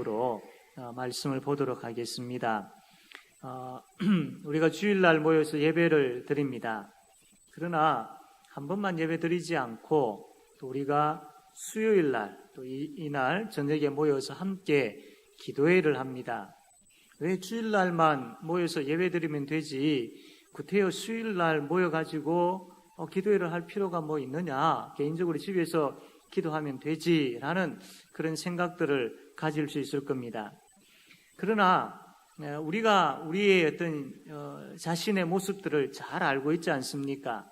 으로 말씀을 보도록 하겠습니다. 우리가 주일날 모여서 예배를 드립니다. 그러나 한 번만 예배 드리지 않고 또 우리가 수요일날 또 이날 저녁에 모여서 함께 기도회를 합니다. 왜 주일날만 모여서 예배 드리면 되지 구태여 수요일날 모여가지고 기도회를 할 필요가 뭐 있느냐, 개인적으로 집에서 기도하면 되지라는 그런 생각들을 가질 수 있을 겁니다. 그러나 우리가 우리의 어떤 자신의 모습들을 잘 알고 있지 않습니까?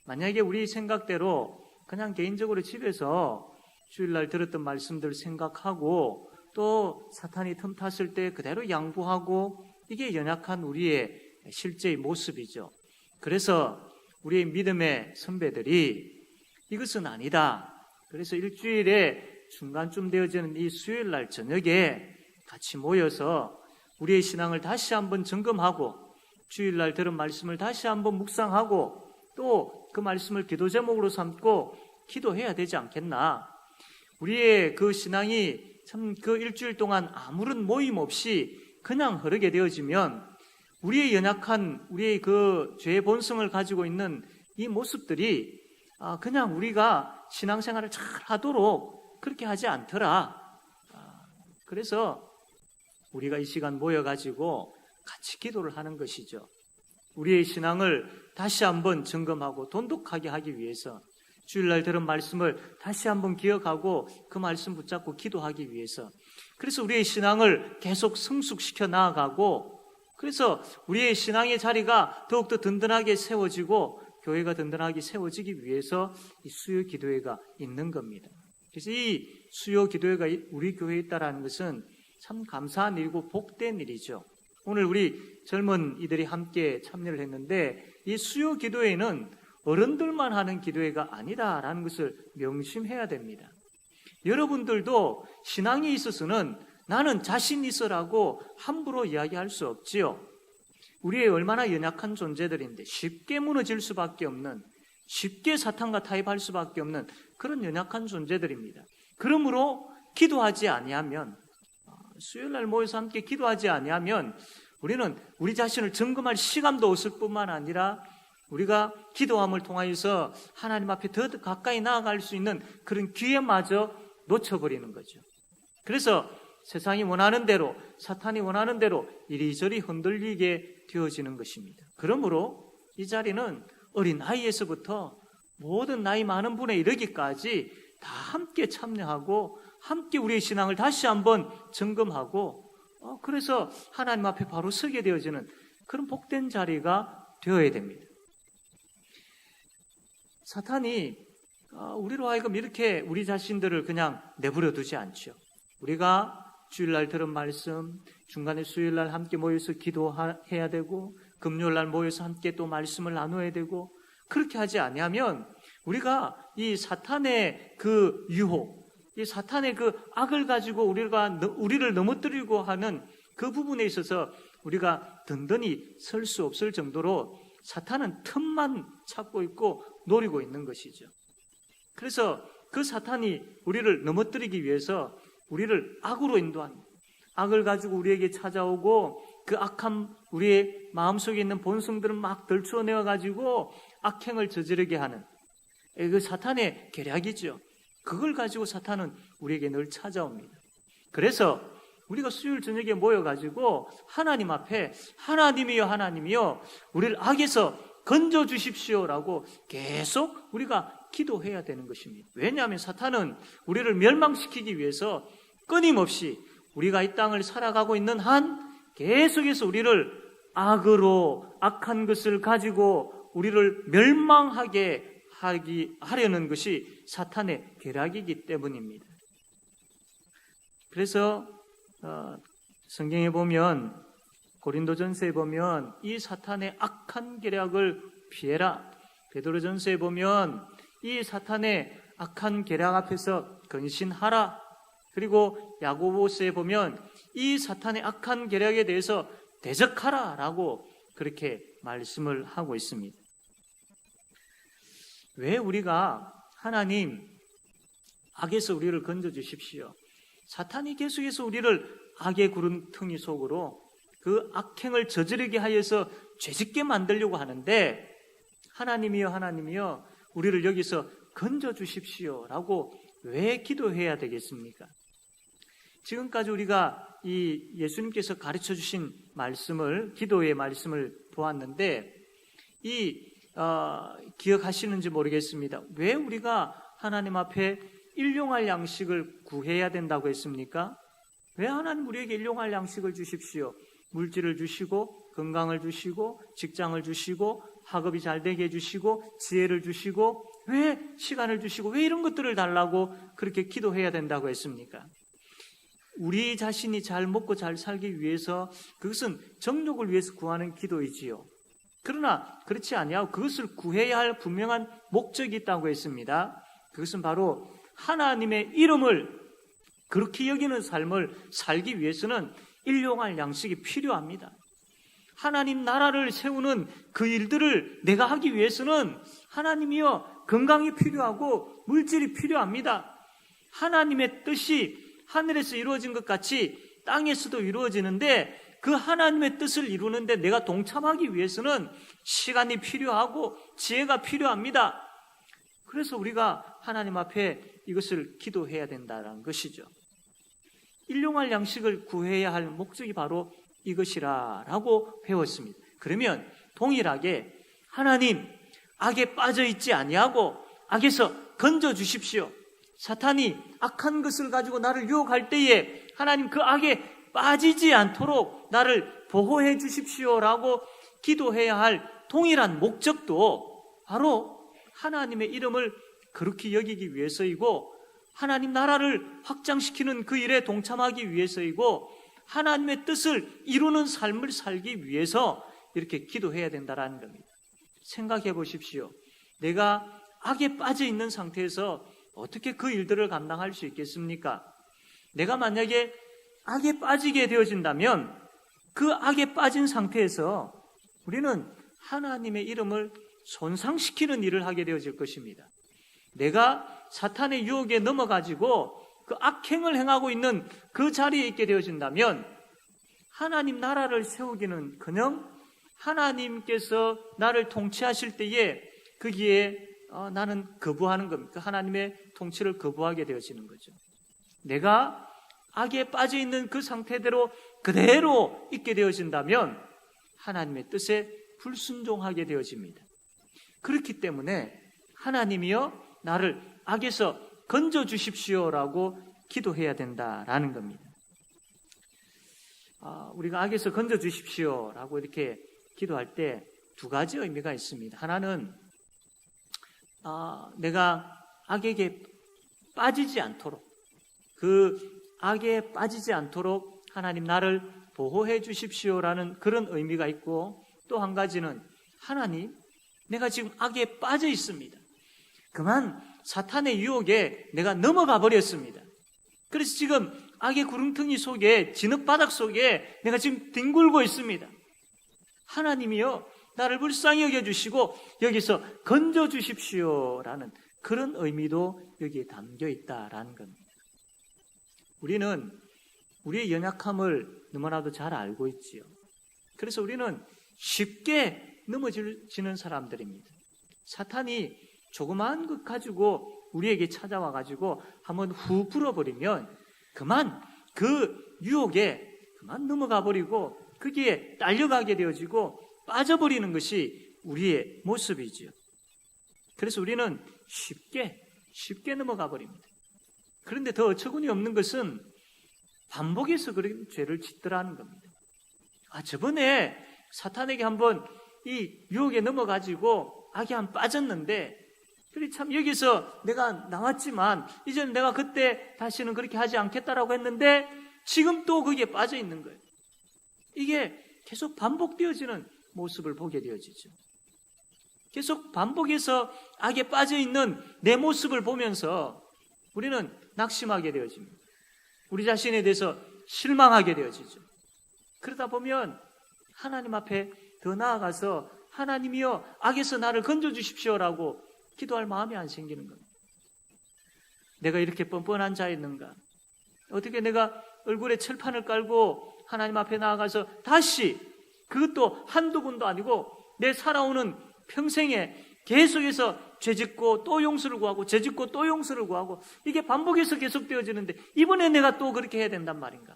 만약에 우리 생각대로 그냥 개인적으로 집에서 주일날 들었던 말씀들 생각하고 또 사탄이 틈탔을 때 그대로 양보하고, 이게 연약한 우리의 실제의 모습이죠. 그래서 우리의 믿음의 선배들이 이것은 아니다. 그래서 일주일에 중간쯤 되어지는 이 수요일날 저녁에 같이 모여서 우리의 신앙을 다시 한번 점검하고 주일날 들은 말씀을 다시 한번 묵상하고 또 그 말씀을 기도 제목으로 삼고 기도해야 되지 않겠나. 우리의 그 신앙이 참 그 일주일 동안 아무런 모임 없이 그냥 흐르게 되어지면 우리의 연약한 우리의 그 죄의 본성을 가지고 있는 이 모습들이 그냥 우리가 신앙생활을 잘 하도록 그렇게 하지 않더라. 그래서 우리가 이 시간 모여가지고 같이 기도를 하는 것이죠. 우리의 신앙을 다시 한번 점검하고 돈독하게 하기 위해서, 주일날 들은 말씀을 다시 한번 기억하고 그 말씀 붙잡고 기도하기 위해서, 그래서 우리의 신앙을 계속 성숙시켜 나아가고, 그래서 우리의 신앙의 자리가 더욱더 든든하게 세워지고 교회가 든든하게 세워지기 위해서 이 수요 기도회가 있는 겁니다. 그래서 이 수요 기도회가 우리 교회에 있다는 것은 참 감사한 일이고 복된 일이죠. 오늘 우리 젊은 이들이 함께 참여를 했는데 이 수요 기도회는 어른들만 하는 기도회가 아니다라는 것을 명심해야 됩니다. 여러분들도 신앙에 있어서는 나는 자신 있어라고 함부로 이야기할 수 없지요. 우리의 얼마나 연약한 존재들인데 쉽게 무너질 수밖에 없는, 쉽게 사탄과 타협할 수밖에 없는 그런 연약한 존재들입니다. 그러므로 기도하지 아니하면, 수요일날 모여서 함께 기도하지 아니하면 우리는 우리 자신을 점검할 시간도 없을 뿐만 아니라 우리가 기도함을 통하여서 하나님 앞에 더 가까이 나아갈 수 있는 그런 기회마저 놓쳐버리는 거죠. 그래서 세상이 원하는 대로, 사탄이 원하는 대로 이리저리 흔들리게 되어지는 것입니다. 그러므로 이 자리는 어린 나이에서부터 모든 나이 많은 분에 이르기까지 다 함께 참여하고 함께 우리의 신앙을 다시 한번 점검하고 그래서 하나님 앞에 바로 서게 되어지는 그런 복된 자리가 되어야 됩니다. 사탄이 우리로 하여금 이렇게 우리 자신들을 그냥 내버려 두지 않죠. 우리가 주일날 들은 말씀, 중간에 수요일날 함께 모여서 기도해야 되고 금요일날 모여서 함께 또 말씀을 나눠야 되고, 그렇게 하지 아니하면 우리가 이 사탄의 그 유혹, 이 사탄의 그 악을 가지고 우리를 넘어뜨리고 하는 그 부분에 있어서 우리가 든든히 설 수 없을 정도로 사탄은 틈만 찾고 있고 노리고 있는 것이죠. 그래서 그 사탄이 우리를 넘어뜨리기 위해서 우리를 악으로 인도합니다. 악을 가지고 우리에게 찾아오고 그 악한 우리의 마음속에 있는 본성들을 막 덜추어내어 가지고 악행을 저지르게 하는 그 사탄의 계략이죠. 그걸 가지고 사탄은 우리에게 늘 찾아옵니다. 그래서 우리가 수요일 저녁에 모여가지고 하나님 앞에 하나님이여 하나님이여 우리를 악에서 건져주십시오라고 계속 우리가 기도해야 되는 것입니다. 왜냐하면 사탄은 우리를 멸망시키기 위해서 끊임없이 우리가 이 땅을 살아가고 있는 한 계속해서 우리를 악으로, 악한 것을 가지고 우리를 멸망하게 하려는 것이 사탄의 계략이기 때문입니다. 그래서 성경에 보면, 고린도전서에 보면 이 사탄의 악한 계략을 피해라. 베드로전서에 보면 이 사탄의 악한 계략 앞에서 근신하라. 그리고 야고보서에 보면 이 사탄의 악한 계략에 대해서 대적하라라고 그렇게 말씀을 하고 있습니다. 왜 우리가 하나님 악에서 우리를 건져주십시오, 사탄이 계속해서 우리를 악의 구름텅이 속으로 그 악행을 저지르게 하여서 죄짓게 만들려고 하는데, 하나님이여 하나님이여 우리를 여기서 건져주십시오 라고 왜 기도해야 되겠습니까? 지금까지 우리가 이 예수님께서 가르쳐 주신 말씀을, 기도의 말씀을 보았는데, 기억하시는지 모르겠습니다. 왜 우리가 하나님 앞에 일용할 양식을 구해야 된다고 했습니까? 왜 하나님 우리에게 일용할 양식을 주십시오, 물질을 주시고 건강을 주시고 직장을 주시고 학업이 잘 되게 해주시고 지혜를 주시고 왜 시간을 주시고 왜 이런 것들을 달라고 그렇게 기도해야 된다고 했습니까? 우리 자신이 잘 먹고 잘 살기 위해서, 그것은 정욕을 위해서 구하는 기도이지요. 그러나 그렇지 아니하고 그것을 구해야 할 분명한 목적이 있다고 했습니다. 그것은 바로 하나님의 이름을 그렇게 여기는 삶을 살기 위해서는 일용할 양식이 필요합니다. 하나님 나라를 세우는 그 일들을 내가 하기 위해서는 하나님이여 건강이 필요하고 물질이 필요합니다. 하나님의 뜻이 하늘에서 이루어진 것 같이 땅에서도 이루어지는데, 그 하나님의 뜻을 이루는데 내가 동참하기 위해서는 시간이 필요하고 지혜가 필요합니다. 그래서 우리가 하나님 앞에 이것을 기도해야 된다는 것이죠. 일용할 양식을 구해야 할 목적이 바로 이것이라고 배웠습니다. 그러면 동일하게 하나님, 악에 빠져 있지 아니하고 악에서 건져 주십시오. 사탄이 악한 것을 가지고 나를 유혹할 때에 하나님 그 악에 빠지지 않도록 나를 보호해 주십시오라고 기도해야 할 동일한 목적도 바로 하나님의 이름을 그렇게 여기기 위해서이고, 하나님 나라를 확장시키는 그 일에 동참하기 위해서이고, 하나님의 뜻을 이루는 삶을 살기 위해서 이렇게 기도해야 된다는 겁니다. 생각해 보십시오. 내가 악에 빠져 있는 상태에서 어떻게 그 일들을 감당할 수 있겠습니까? 내가 만약에 악에 빠지게 되어진다면 그 악에 빠진 상태에서 우리는 하나님의 이름을 손상시키는 일을 하게 되어질 것입니다. 내가 사탄의 유혹에 넘어가지고 그 악행을 행하고 있는 그 자리에 있게 되어진다면 하나님 나라를 세우기는커녕 하나님께서 나를 통치하실 때에 거기에 나는 거부하는 겁니다. 하나님의 통치를 거부하게 되어지는 거죠. 내가 악에 빠져 있는 그 상태대로 그대로 있게 되어진다면 하나님의 뜻에 불순종하게 되어집니다. 그렇기 때문에 하나님이여 나를 악에서 건져 주십시오라고 기도해야 된다라는 겁니다. 우리가 악에서 건져 주십시오라고 이렇게 기도할 때 두 가지 의미가 있습니다. 하나는 내가 악에게 빠지지 않도록, 그 악에 빠지지 않도록 하나님 나를 보호해 주십시오라는 그런 의미가 있고, 또 한 가지는 하나님, 내가 지금 악에 빠져 있습니다. 그만 사탄의 유혹에 내가 넘어가 버렸습니다. 그래서 지금 악의 구름텅이 속에, 진흙바닥 속에 내가 지금 뒹굴고 있습니다. 하나님이여 나를 불쌍히 여겨주시고 여기서 건져주십시오라는 그런 의미도 여기에 담겨 있다라는 겁니다. 우리는 우리의 연약함을 너무나도 잘 알고 있지요. 그래서 우리는 쉽게 넘어지는 사람들입니다. 사탄이 조그마한 것 가지고 우리에게 찾아와 가지고 한번 후 불어버리면 그만 그 유혹에 그만 넘어가 버리고 거기에 딸려가게 되어지고 빠져버리는 것이 우리의 모습이지요. 그래서 우리는 쉽게 넘어가 버립니다. 그런데 더 어처구니 없는 것은 반복해서 그런 죄를 짓더라는 겁니다. 저번에 사탄에게 한번 이 유혹에 넘어가지고 악에 한 빠졌는데, 그래 참 여기서 내가 나왔지만 이제는 내가 그때 다시는 그렇게 하지 않겠다라고 했는데 지금 또 거기에 빠져 있는 거예요. 이게 계속 반복되어지는 모습을 보게 되어지죠. 계속 반복해서 악에 빠져 있는 내 모습을 보면서 우리는 낙심하게 되어집니다. 우리 자신에 대해서 실망하게 되어지죠. 그러다 보면 하나님 앞에 더 나아가서 하나님이여 악에서 나를 건져주십시오라고 기도할 마음이 안 생기는 겁니다. 내가 이렇게 뻔뻔한 자였는가? 어떻게 내가 얼굴에 철판을 깔고 하나님 앞에 나아가서 다시, 그것도 한두 번도 아니고 내 살아오는 평생에 계속해서 죄짓고 또 용서를 구하고 죄짓고 또 용서를 구하고 이게 반복해서 계속되어지는데 이번에 내가 또 그렇게 해야 된단 말인가?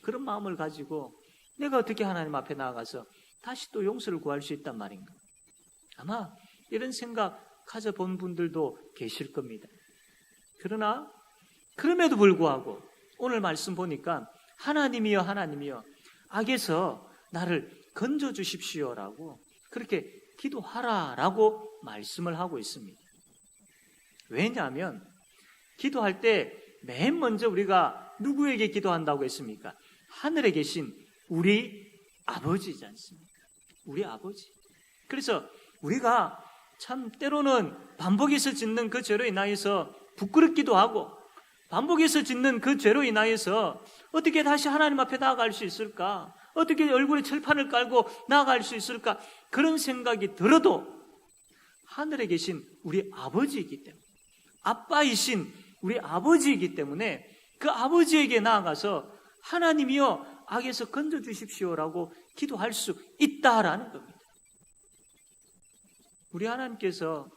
그런 마음을 가지고 내가 어떻게 하나님 앞에 나아가서 다시 또 용서를 구할 수 있단 말인가? 아마 이런 생각 가져본 분들도 계실 겁니다. 그러나 그럼에도 불구하고 오늘 말씀 보니까 하나님이여 하나님이여 악에서 나를 건져주십시오라고 그렇게 기도하라라고 말씀을 하고 있습니다. 왜냐하면 기도할 때 맨 먼저 우리가 누구에게 기도한다고 했습니까? 하늘에 계신 우리 아버지지 않습니까? 우리 아버지. 그래서 우리가 참 때로는 반복해서 짓는 그 죄로 인하여서 부끄럽기도 하고 반복해서 짓는 그 죄로 인하여서 어떻게 다시 하나님 앞에 나아갈 수 있을까? 어떻게 얼굴에 철판을 깔고 나아갈 수 있을까? 그런 생각이 들어도 하늘에 계신 우리 아버지이기 때문에, 아빠이신 우리 아버지이기 때문에 그 아버지에게 나아가서 하나님이여 악에서 건져주십시오라고 기도할 수 있다라는 겁니다. 우리 하나님께서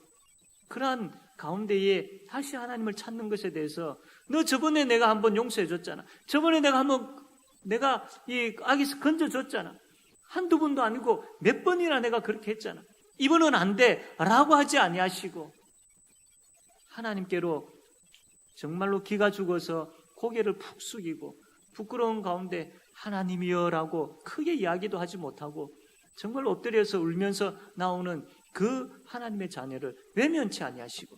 그러한 가운데에 다시 하나님을 찾는 것에 대해서 너 저번에 내가 한번 용서해 줬잖아. 저번에 내가 이 악에서 건져줬잖아. 한두 번도 아니고 몇 번이나 내가 그렇게 했잖아. 이번은 안 돼 라고 하지 아니하시고 하나님께로 정말로 기가 죽어서 고개를 푹 숙이고 부끄러운 가운데 하나님이여 라고 크게 이야기도 하지 못하고 정말 엎드려서 울면서 나오는 그 하나님의 자녀를 외면치 아니하시고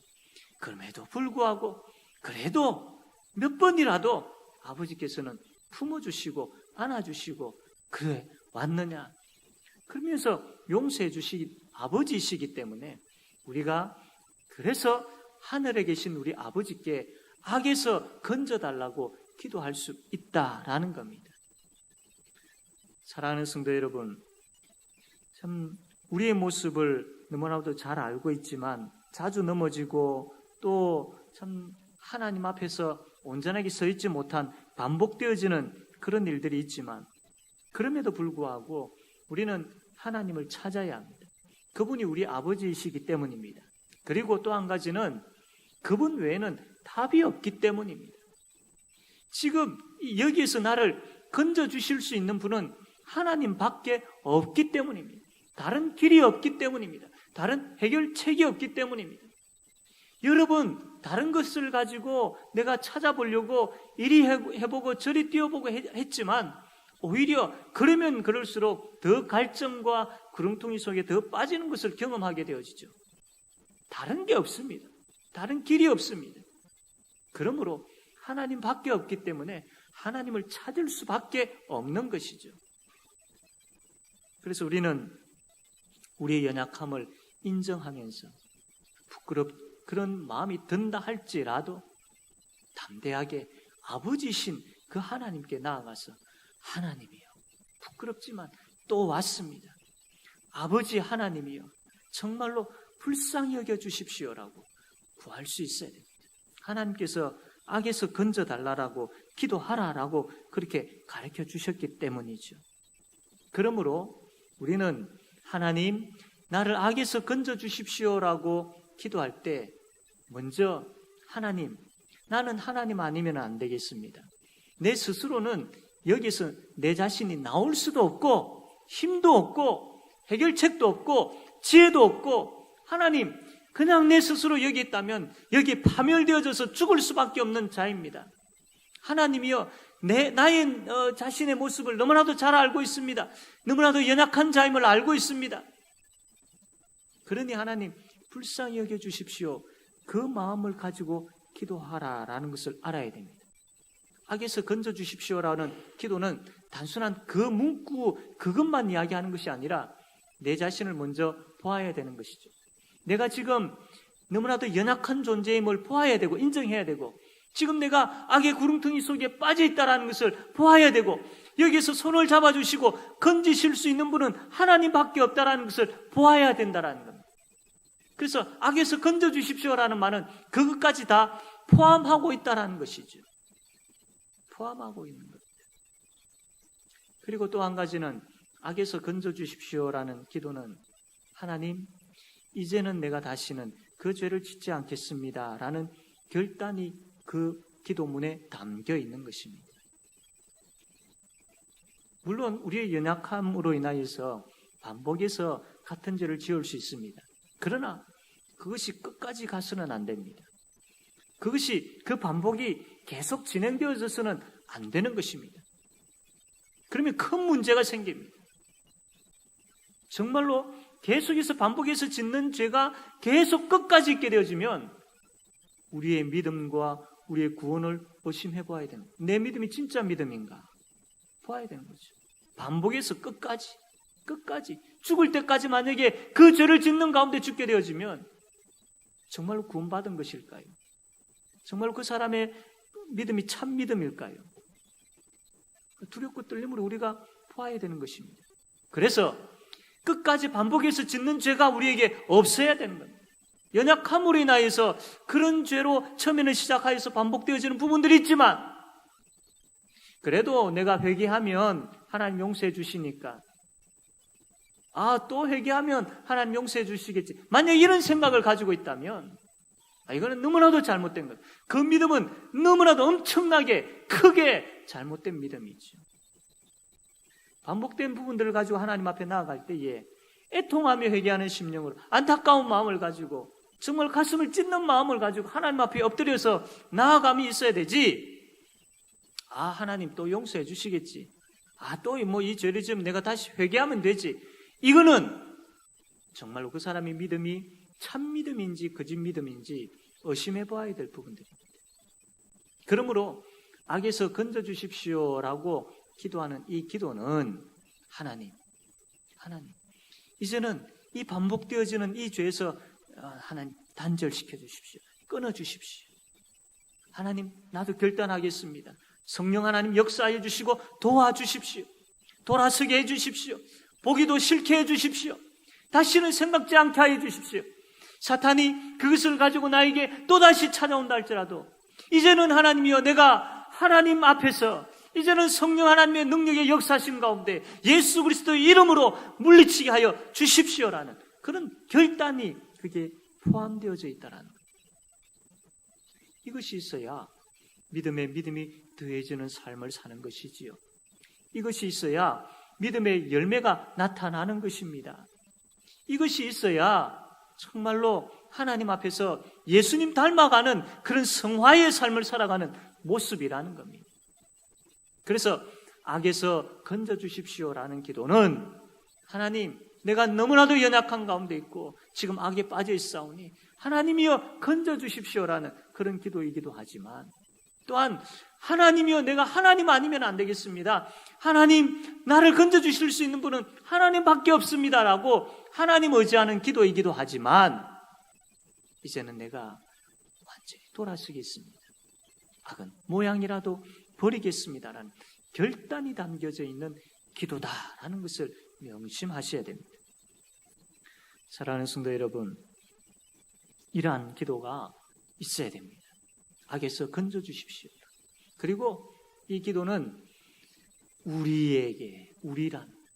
그럼에도 불구하고 그래도 몇 번이라도 아버지께서는 품어주시고 안아주시고 그래 왔느냐 그러면서 용서해 주시기 아버지이시기 때문에 우리가 그래서 하늘에 계신 우리 아버지께 악에서 건져달라고 기도할 수 있다라는 겁니다. 사랑하는 성도 여러분, 참 우리의 모습을 너무나도 잘 알고 있지만 자주 넘어지고 또 참 하나님 앞에서 온전하게 서 있지 못한 반복되어지는 그런 일들이 있지만 그럼에도 불구하고 우리는 하나님을 찾아야 합니다. 그분이 우리 아버지이시기 때문입니다. 그리고 또 한 가지는 그분 외에는 답이 없기 때문입니다. 지금 여기에서 나를 건져주실 수 있는 분은 하나님밖에 없기 때문입니다. 다른 길이 없기 때문입니다. 다른 해결책이 없기 때문입니다. 여러분 다른 것을 가지고 내가 찾아보려고 이리 해보고 저리 뛰어보고 했지만 오히려 그러면 그럴수록 더 갈증과 구렁텅이 속에 더 빠지는 것을 경험하게 되어지죠. 다른 게 없습니다. 다른 길이 없습니다. 그러므로 하나님밖에 없기 때문에 하나님을 찾을 수밖에 없는 것이죠. 그래서 우리는 우리의 연약함을 인정하면서 그런 마음이 든다 할지라도 담대하게 아버지신 그 하나님께 나아가서 하나님이여 부끄럽지만 또 왔습니다. 아버지 하나님이여 정말로 불쌍히 여겨주십시오라고 구할 수 있어야 됩니다. 하나님께서 악에서 건져달라고 기도하라라고 그렇게 가르쳐 주셨기 때문이죠. 그러므로 우리는 하나님 나를 악에서 건져주십시오라고 기도할 때 먼저 하나님 나는 하나님 아니면 안 되겠습니다. 내 스스로는 여기서 내 자신이 나올 수도 없고 힘도 없고 해결책도 없고 지혜도 없고 하나님 그냥 내 스스로 여기 있다면 여기 파멸되어져서 죽을 수밖에 없는 자입니다. 하나님이여 나의 자신의 모습을 너무나도 잘 알고 있습니다. 너무나도 연약한 자임을 알고 있습니다. 그러니 하나님 불쌍히 여겨주십시오. 그 마음을 가지고 기도하라라는 것을 알아야 됩니다. 악에서 건져주십시오라는 기도는 단순한 그 문구 그것만 이야기하는 것이 아니라 내 자신을 먼저 보아야 되는 것이죠. 내가 지금 너무나도 연약한 존재임을 보아야 되고 인정해야 되고 지금 내가 악의 구렁텅이 속에 빠져 있다는 것을 보아야 되고 여기서 손을 잡아주시고 건지실 수 있는 분은 하나님밖에 없다는 것을 보아야 된다는 겁니다. 그래서 악에서 건져주십시오라는 말은 그것까지 다 포함하고 있다는 것이죠. 포함하고 있는 겁니다. 그리고 또 한 가지는 악에서 건져주십시오라는 기도는 하나님, 이제는 내가 다시는 그 죄를 짓지 않겠습니다 라는 결단이 그 기도문에 담겨 있는 것입니다. 물론 우리의 연약함으로 인하여서 반복해서 같은 죄를 지을 수 있습니다. 그러나 그것이 끝까지 가서는 안 됩니다. 그 반복이 계속 진행되어져서는 안 되는 것입니다. 그러면 큰 문제가 생깁니다. 정말로 계속해서 반복해서 짓는 죄가 계속 끝까지 있게 되어지면 우리의 믿음과 우리의 구원을 의심해 봐야 됩니다. 내 믿음이 진짜 믿음인가 봐야 되는 거죠. 반복해서 끝까지 죽을 때까지 만약에 그 죄를 짓는 가운데 죽게 되어지면 정말로 구원받은 것일까요? 정말로 그 사람의 믿음이 참 믿음일까요? 두렵고 떨림으로 우리가 보아야 되는 것입니다. 그래서 끝까지 반복해서 짓는 죄가 우리에게 없어야 되는 겁니다. 연약함으로 인하여서 그런 죄로 처음에는 시작하여서 반복되어지는 부분들이 있지만 그래도 내가 회개하면 하나님 용서해 주시니까 또 회개하면 하나님 용서해 주시겠지. 만약 이런 생각을 가지고 있다면 이거는 너무나도 잘못된 거예요. 그 믿음은 너무나도 엄청나게 크게 잘못된 믿음이죠. 반복된 부분들을 가지고 하나님 앞에 나아갈 때에 애통하며 회개하는 심령으로 안타까운 마음을 가지고 정말 가슴을 찢는 마음을 가지고 하나님 앞에 엎드려서 나아감이 있어야 되지. 하나님 또 용서해 주시겠지. 또 뭐 이 죄를 지으면 내가 다시 회개하면 되지. 이거는 정말로 그 사람의 믿음이 참 믿음인지 거짓 믿음인지 의심해 봐야 될 부분들입니다. 그러므로 악에서 건져 주십시오라고 기도하는 이 기도는 하나님 이제는 이 반복되어지는 이 죄에서 하나님 단절시켜 주십시오. 끊어 주십시오. 하나님 나도 결단하겠습니다. 성령 하나님 역사해 주시고 도와주십시오. 돌아서게 해 주십시오. 보기도 싫게 해 주십시오. 다시는 생각지 않게 해 주십시오. 사탄이 그것을 가지고 나에게 또다시 찾아온다 할지라도 이제는 하나님이여 내가 하나님 앞에서 이제는 성령 하나님의 능력의 역사심 가운데 예수 그리스도의 이름으로 물리치게 하여 주십시오라는 그런 결단이 그게 포함되어져 있다라는 거예요. 이것이 있어야 믿음이 더해지는 삶을 사는 것이지요. 이것이 있어야 믿음의 열매가 나타나는 것입니다. 이것이 있어야 정말로 하나님 앞에서 예수님 닮아가는 그런 성화의 삶을 살아가는 모습이라는 겁니다. 그래서 악에서 건져주십시오라는 기도는 하나님 내가 너무나도 연약한 가운데 있고 지금 악에 빠져 있사오니 하나님이여 건져주십시오라는 그런 기도이기도 하지만 또한 하나님이여 내가 하나님 아니면 안 되겠습니다. 하나님 나를 건져주실 수 있는 분은 하나님밖에 없습니다라고 하나님 의지하는 기도이기도 하지만 이제는 내가 완전히 돌아서겠습니다. 악은 모양이라도 버리겠습니다라는 결단이 담겨져 있는 기도다라는 것을 명심하셔야 됩니다. 사랑하는 성도 여러분, 이러한 기도가 있어야 됩니다. 악에서 건져주십시오. 그리고 이 기도는 우리에게,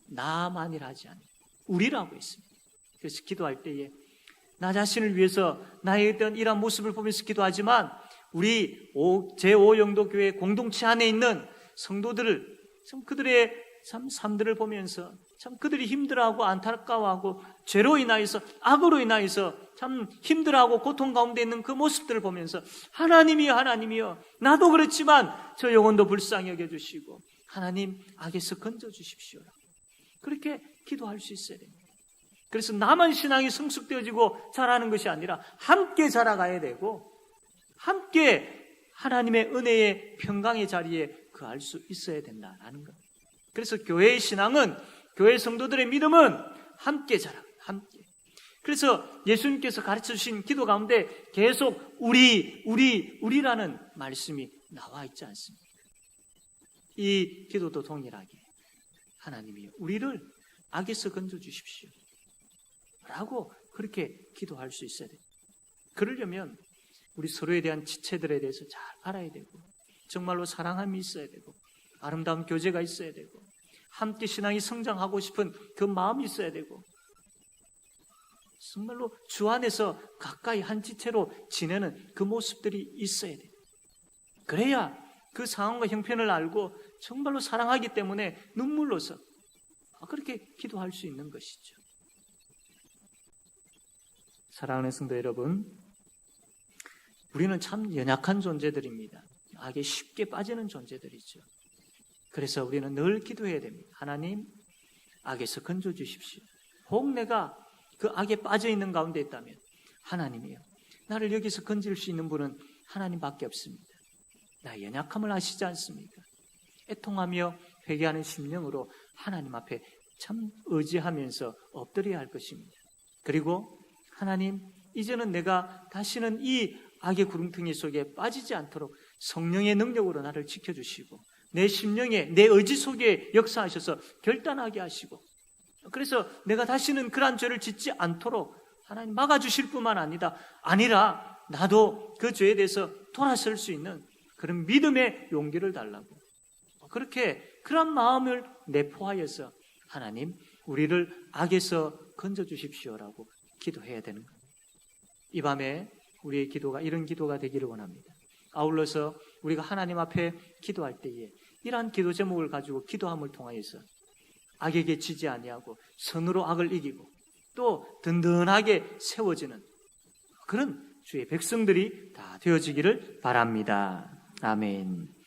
나만이라 하지 않아요. 우리라고 했습니다. 그래서 기도할 때에 나 자신을 위해서 나의 어떤 이러한 모습을 보면서 기도하지만 우리 제5영도교회 공동체 안에 있는 성도들을 참 그들의 참 삶들을 보면서 참 그들이 힘들어하고 안타까워하고 죄로 인하여서 악으로 인하여서 참 힘들어하고 고통 가운데 있는 그 모습들을 보면서 하나님이여 나도 그렇지만 저 영혼도 불쌍히 여겨주시고 하나님 악에서 건져주십시오. 그렇게 기도할 수 있어야 됩니다. 그래서 나만 신앙이 성숙되어지고 자라는 것이 아니라 함께 자라가야 되고 함께 하나님의 은혜의 평강의 자리에 거할 수 있어야 된다는 것. 그래서 교회의 신앙은 교회 성도들의 믿음은 함께 자라요. 함께. 그래서 예수님께서 가르쳐 주신 기도 가운데 계속 우리라는 말씀이 나와 있지 않습니까? 이 기도도 동일하게 하나님이 우리를 악에서 건져 주십시오. 라고 그렇게 기도할 수 있어야 돼요. 그러려면 우리 서로에 대한 지체들에 대해서 잘 알아야 되고 정말로 사랑함이 있어야 되고 아름다운 교제가 있어야 되고 함께 신앙이 성장하고 싶은 그 마음이 있어야 되고 정말로 주 안에서 가까이 한 지체로 지내는 그 모습들이 있어야 돼요. 그래야 그 상황과 형편을 알고 정말로 사랑하기 때문에 눈물로서 그렇게 기도할 수 있는 것이죠. 사랑하는 성도 여러분, 우리는 참 연약한 존재들입니다. 악에 쉽게 빠지는 존재들이죠. 그래서 우리는 늘 기도해야 됩니다. 하나님, 악에서 건져 주십시오. 혹 내가 그 악에 빠져 있는 가운데 있다면 하나님이요, 나를 여기서 건질 수 있는 분은 하나님밖에 없습니다. 나의 연약함을 아시지 않습니까? 애통하며 회개하는 심령으로 하나님 앞에 참 의지하면서 엎드려야 할 것입니다. 그리고 하나님, 이제는 내가 다시는 이 악의 구렁텅이 속에 빠지지 않도록 성령의 능력으로 나를 지켜주시고 내 심령에 내 의지 속에 역사하셔서 결단하게 하시고 그래서 내가 다시는 그러한 죄를 짓지 않도록 하나님 막아주실 뿐만 아니라 나도 그 죄에 대해서 돌아설 수 있는 그런 믿음의 용기를 달라고 그렇게 그런 마음을 내포하여서 하나님 우리를 악에서 건져주십시오라고 기도해야 되는 겁니다. 이 밤에 우리의 기도가 이런 기도가 되기를 원합니다. 아울러서 우리가 하나님 앞에 기도할 때에 이러한 기도 제목을 가지고 기도함을 통하여서 악에게 지지 아니하고 선으로 악을 이기고 또 든든하게 세워지는 그런 주의 백성들이 다 되어지기를 바랍니다. 아멘.